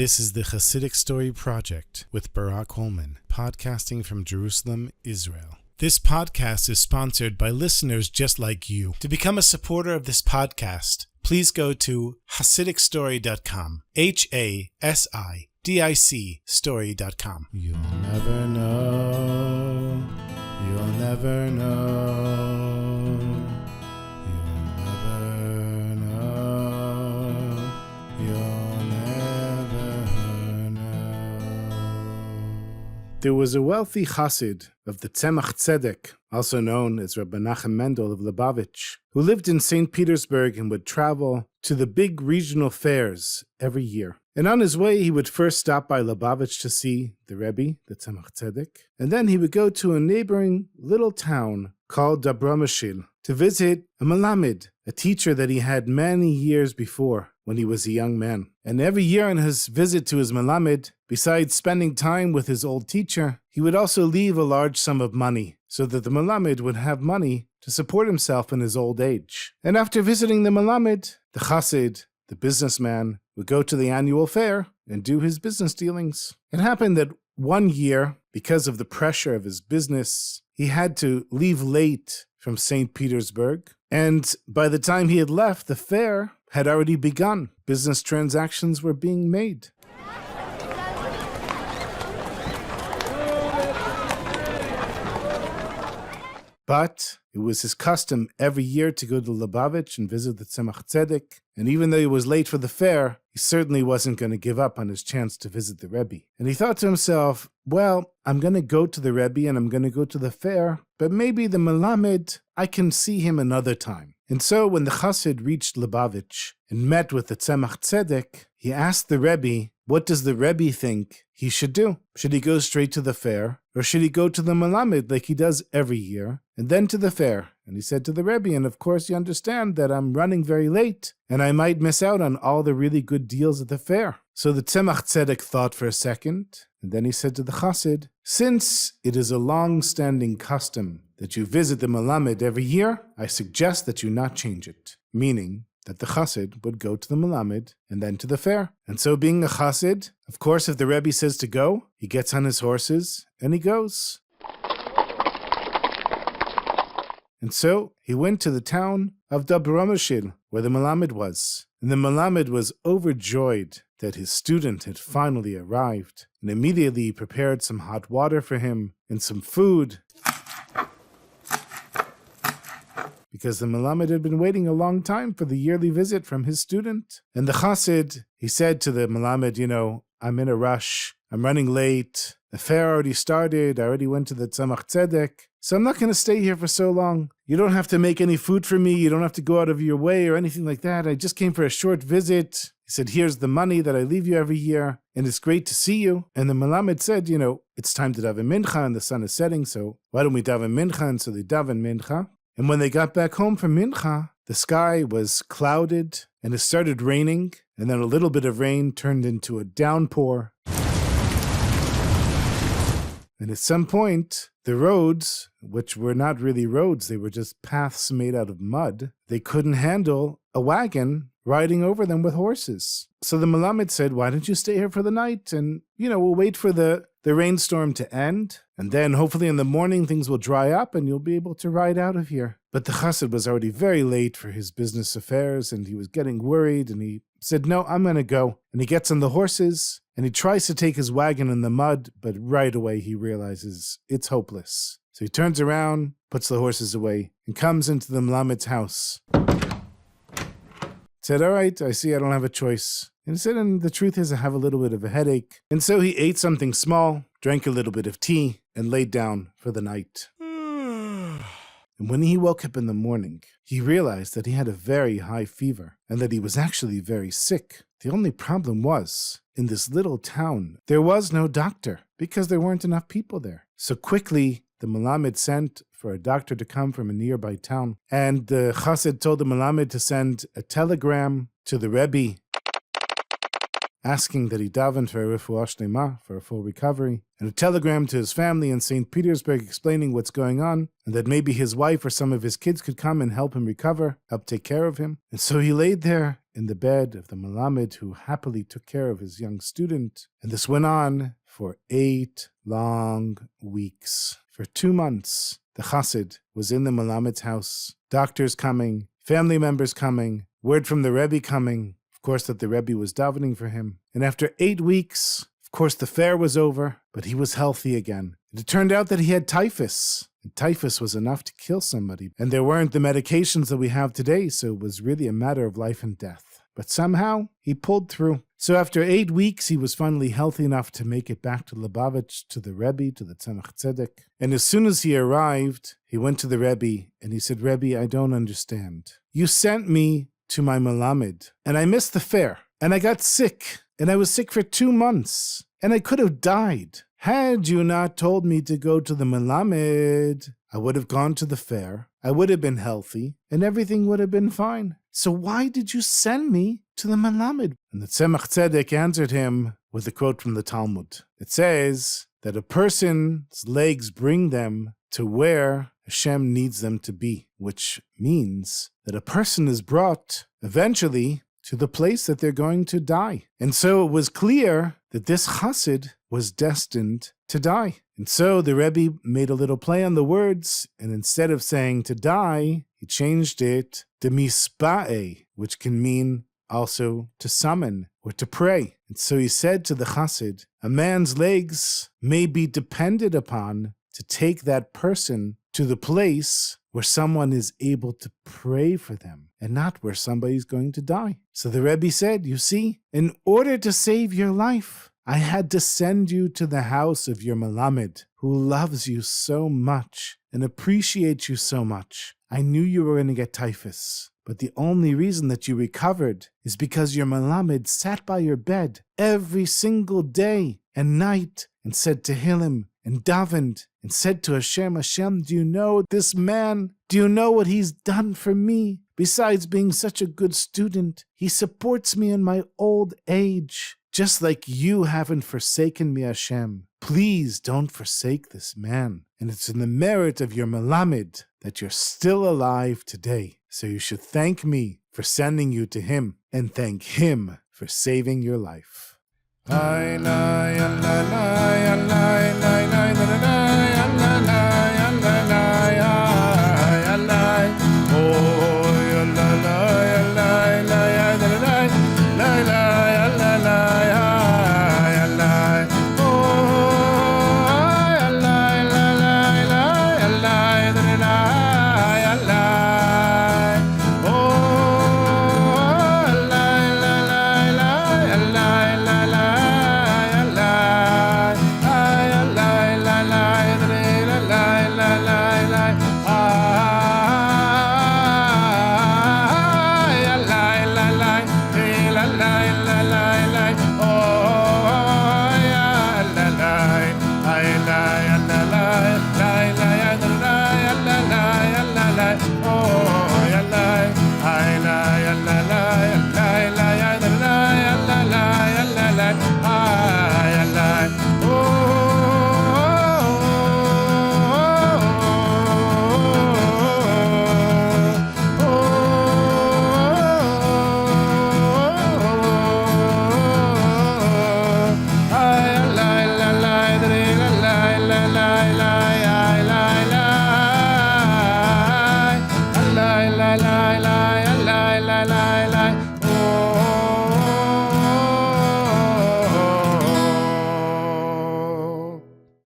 This is the Chassidic Story Project with Barak Hullman, podcasting from Jerusalem, Israel. This podcast is sponsored by listeners just like you. To become a supporter of this podcast, please go to HasidicStory.com, HASIDIC story.com. You'll never know, you'll never know, you'll never know, you'll never know. There was a wealthy Chassid of the Tzemach Tzedek, also known as Rabbi Menachem Mendel of Lubavitch, who lived in St. Petersburg and would travel to the big regional fairs every year. And on his way, he would first stop by Lubavitch to see the Rebbe, the Tzemach Tzedek, and then he would go to a neighboring little town called Dobromishil to visit a Melamed, a teacher that he had many years before when he was a young man. And every year on his visit to his Melamed, besides spending time with his old teacher, he would also leave a large sum of money so that the Melamed would have money to support himself in his old age. And after visiting the Melamed, the Chassid, the businessman, would go to the annual fair and do his business dealings. It happened that one year, because of the pressure of his business, he had to leave late from St. Petersburg, and by the time he had left, the fair had already begun. Business transactions were being made. But it was his custom every year to go to Lubavitch and visit the Tzemach Tzedek, and even though he was late for the fair, he certainly wasn't going to give up on his chance to visit the Rebbe. And he thought to himself, well, I'm going to go to the Rebbe and I'm going to go to the fair, but maybe the Melamed, I can see him another time. And so when the Chassid reached Lubavitch and met with the Tzemach Tzedek, he asked the Rebbe, what does the Rebbe think he should do? Should he go straight to the fair, or should he go to the Melamed like he does every year, and then to the fair? And he said to the Rebbe, and of course you understand that I'm running very late, and I might miss out on all the really good deals at the fair. So the Tzemach Tzedek thought for a second, and then he said to the Chassid, since it is a long-standing custom that you visit the Melamed every year, I suggest that you not change it. Meaning that the Chassid would go to the Melamed and then to the fair. And so being a Chassid, of course if the Rebbe says to go, he gets on his horses and he goes. And so he went to the town of Dobromishil, where the Melamed was. And the Melamed was overjoyed that his student had finally arrived. And immediately he prepared some hot water for him and some food, because the Melamed had been waiting a long time for the yearly visit from his student. And the Chassid, he said to the Melamed, I'm in a rush, I'm running late, the fair already started, I already went to the Tzemach Tzedek, so I'm not going to stay here for so long. You don't have to make any food for me, you don't have to go out of your way or anything like that, I just came for a short visit. He said, here's the money that I leave you every year, and it's great to see you. And the Melamed said, it's time to daven mincha, and the sun is setting, so why don't we daven mincha? And so they daven mincha. And when they got back home from mincha, the sky was clouded, and it started raining, and then a little bit of rain turned into a downpour. And at some point, the roads, which were not really roads, they were just paths made out of mud, they couldn't handle a wagon riding over them with horses. So the Melamed said, why don't you stay here for the night? And, we'll wait for the rainstorm to end. And then hopefully in the morning things will dry up and you'll be able to ride out of here. But the Chassid was already very late for his business affairs and he was getting worried and he said, no, I'm going to go. And he gets on the horses and he tries to take his wagon in the mud, but right away he realizes it's hopeless. So he turns around, puts the horses away, and comes into the Melamed's house. Said, all right, I see I don't have a choice. And he said, and the truth is I have a little bit of a headache. And so he ate something small, drank a little bit of tea, and laid down for the night. And when he woke up in the morning, he realized that he had a very high fever and that he was actually very sick. The only problem was, in this little town, there was no doctor because there weren't enough people there. So quickly, the Melamed sent for a doctor to come from a nearby town. And the Chassid told the Melamed to send a telegram to the Rebbe asking that he daven for a refuah shlema, for a full recovery, and a telegram to his family in St. Petersburg explaining what's going on, and that maybe his wife or some of his kids could come and help him recover, help take care of him. And so he laid there in the bed of the Melamed who happily took care of his young student. And this went on for 8 long weeks. For 2 months, the Chassid was in the Melamed's house. Doctors coming, family members coming, word from the Rebbe coming, of course that the Rebbe was davening for him. And after 8 weeks, of course the fair was over, but he was healthy again. It turned out that he had typhus. And typhus was enough to kill somebody. And there weren't the medications that we have today, so it was really a matter of life and death. But somehow, he pulled through. So after 8 weeks, he was finally healthy enough to make it back to Lubavitch, to the Rebbe, to the Tzemach Tzedek. And as soon as he arrived, he went to the Rebbe, and he said, Rebbe, I don't understand. You sent me to my Melamed, and I missed the fair, and I got sick, and I was sick for 2 months, and I could have died. Had you not told me to go to the Melamed, I would have gone to the fair, I would have been healthy, and everything would have been fine. So why did you send me to the Melamed? And the Tzemach Tzedek answered him with a quote from the Talmud. It says that a person's legs bring them to where Hashem needs them to be, which means that a person is brought eventually to the place that they're going to die. And so it was clear that this Chassid was destined to die. And so the Rebbe made a little play on the words, and instead of saying to die, he changed it to mispa'e, which can mean also to summon or to pray. And so he said to the Chassid, a man's legs may be depended upon to take that person to the place where someone is able to pray for them and not where somebody's going to die. So the Rebbe said, you see, in order to save your life, I had to send you to the house of your Melamed, who loves you so much and appreciates you so much. I knew you were going to get typhus, but the only reason that you recovered is because your Melamed sat by your bed every single day and night and said Tehillim and davened and said to Hashem, Hashem, do you know this man? Do you know what he's done for me? Besides being such a good student, he supports me in my old age. Just like you haven't forsaken me, Hashem. Please don't forsake this man. And it's in the merit of your Melamed that you're still alive today. So you should thank me for sending you to him and thank him for saving your life.